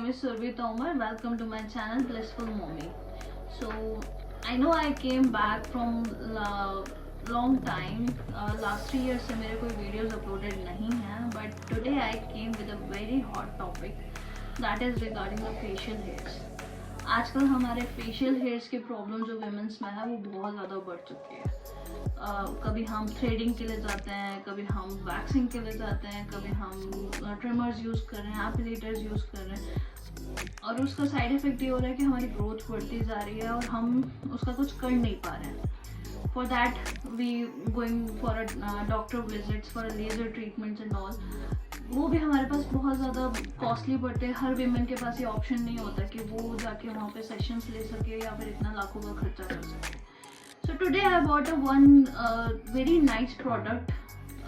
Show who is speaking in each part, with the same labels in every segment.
Speaker 1: is Survi Tomar. Welcome to my channel Blissful Mommy. So I know I came back from long time. Last 3 years से मेरे कोई videos uploaded नहीं हैं, but today I came with a very hot topic that is regarding the facial hairs. आजकल हमारे facial hairs के problem जो women's में है वो बहुत ज़्यादा बढ़ चुकी है. कभी हम थ्रेडिंग के लिए जाते हैं, कभी हम वैक्सिंग के लिए जाते हैं, कभी हम ट्रिमर्स यूज़ कर रहे हैं, एपिलेटर्स यूज़ कर रहे हैं और उसका साइड इफ़ेक्ट ये हो रहा है कि हमारी ग्रोथ बढ़ती जा रही है और हम उसका कुछ कर नहीं पा रहे हैं. For that we going for a doctor visits for a laser treatments and all. वो भी हमारे पास बहुत ज़्यादा कॉस्टली पड़ते हैं. हर वीमेन के पास ये ऑप्शन नहीं होता कि वो जाके वहाँ पे सेशंस ले सके या फिर इतना लाखों का खर्चा कर सके. So today I bought a one very nice product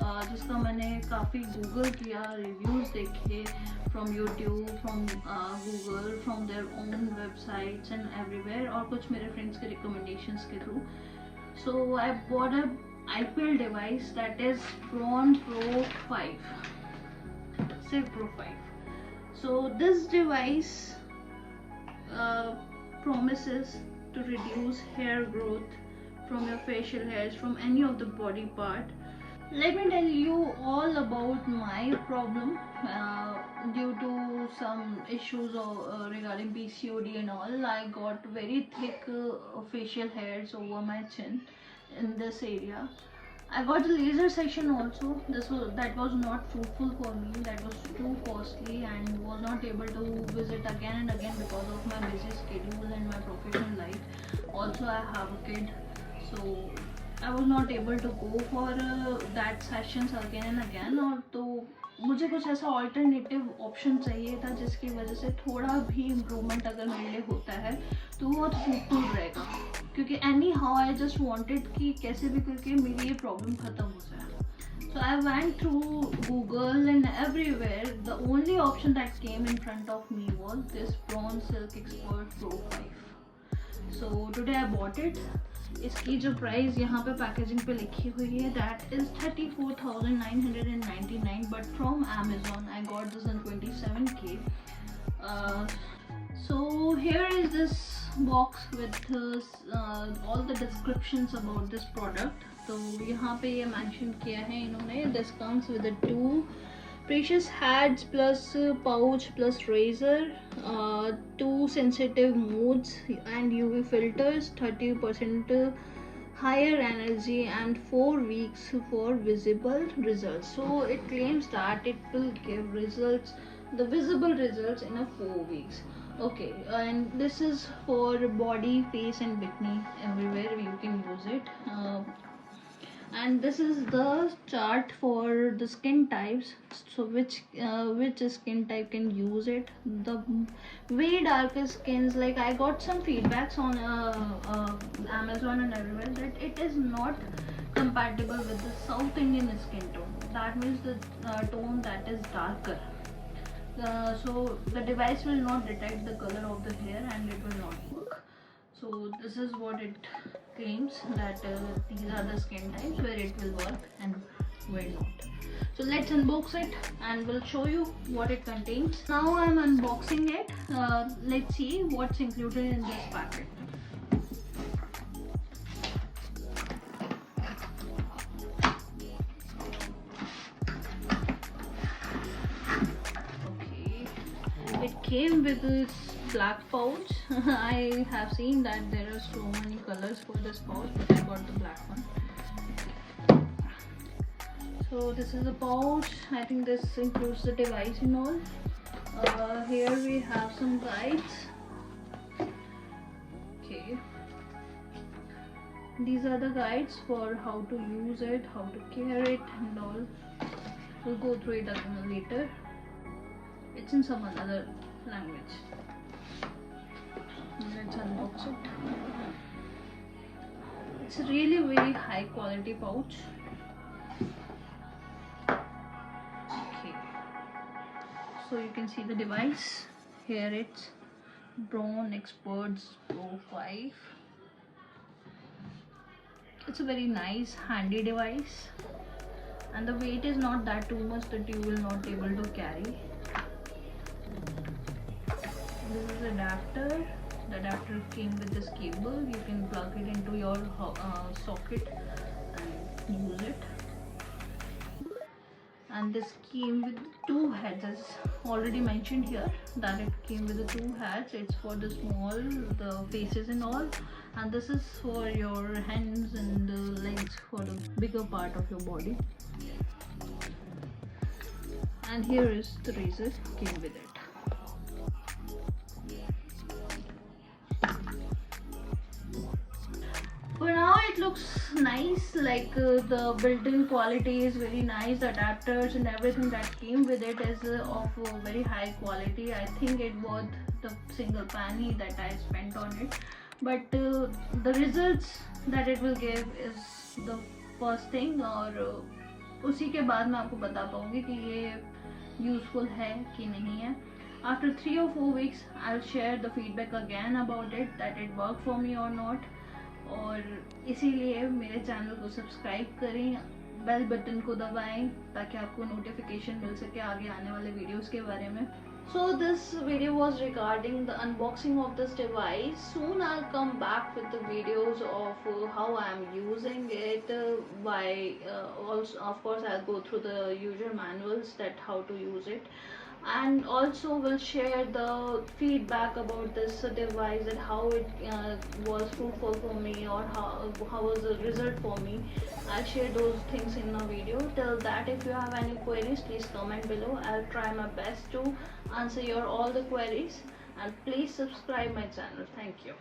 Speaker 1: जिसका मैंने काफ़ी गूगल किया, रिव्यूज़ देखे from YouTube, from Google, from their own websites and everywhere और कुछ मेरे friends के recommendations के through. So I bought a IPL device that is Braun Pro 5, Civ Pro 5. So this device promises to reduce hair growth from your facial hairs, from any of the body part. Let me tell you all about my problem due to some issues regarding PCOD and all. I got very thick facial hairs over my chin in this area. I got the laser section also. That was not fruitful for me. That was too costly and was not able to visit again and again because of my busy schedule and my professional life. Also I have a kid. So I was not able to go for that sessions again and again. और तो मुझे कुछ ऐसा alternative option चाहिए था जिसकी वजह से थोड़ा भी इम्प्रूवमेंट अगर मेरे लिए होता है तो वो बहुत फ्रूटफुल रहेगा. क्योंकि any how I just wanted कि कैसे भी करके मेरी ये प्रॉब्लम ख़त्म हो जाए. So I went through Google and everywhere. The only option that came in front of me was this Braun Silk Expert Pro 5. So today I bought it. इसकी जो प्राइस यहाँ पे पैकेजिंग पे लिखी हुई है that is 34,999 but from Amazon I got this in 27K. So here is this box with all the descriptions about this product. तो यहाँ पे ये मेंशन किया है इन्होंने, this comes with the 2 precious heads plus pouch plus razor, 2 sensitive modes and UV filters, 30% higher energy and 4 weeks for visible results. So it claims that it will give results, the visible results in 4 weeks. Okay, and this is for body, face and bikini, everywhere you can use it. And this is the chart for the skin types, so which skin type can use it. The way darker skins, like I got some feedbacks on Amazon and everywhere that it is not compatible with the South Indian skin tone. That means the tone that is darker. So the device will not detect the color of the hair and it will not work. So this is what it claims, that these are the skin types where it will work and where not. So let's unbox it and we'll show you what it contains. Now I'm unboxing it. Let's see what's included in this packet. Okay, it came with this black pouch. I have seen that there are so many colors for this pouch, but I got the black one. So this is the pouch. I think this includes the device and all. Here we have some guides. Okay, these are the guides for how to use it, how to care it and all. We'll go through it again later. It's in some other language. Let's unbox it. It's a really very high quality pouch. Okay, so you can see the device. Here it's Braun Experts Pro 5. It's a very nice handy device and the weight is not that too much that you will not able to carry. This is adapter. The adapter came with this cable. You can plug it into your socket and use it. And this came with two heads, as already mentioned here, that it came with the two heads. It's for the small, the faces and all, and this is for your hands and the legs, for the bigger part of your body. And here is the razor came with it. For now it looks nice, like the built-in quality is very nice. The adapters and everything that came with it is of very high quality. I think it worth the single penny that I spent on it. But the results that it will give is the first thing, और उसी के बाद मैं आपको बता पाऊँगी कि ये यूज़फुल है कि नहीं है. After 3 or 4 weeks I'll share the feedback again about it, that it worked for me or not. और इसीलिए मेरे चैनल को सब्सक्राइब करें, बेल बटन को दबाएं ताकि आपको नोटिफिकेशन मिल सके आगे आने वाले वीडियोस के बारे में. So this video was regarding the unboxing of this device. Soon I'll come back with the videos of how I am using it. Also, of course, I'll go through the user manuals that how to use it, and also will share the feedback about this device and how it was fruitful for me, or how was the result for me. I'll share those things in a video. Till that, if you have any queries, please comment below. I'll try my best to answer your all the queries, and please subscribe my channel. Thank you.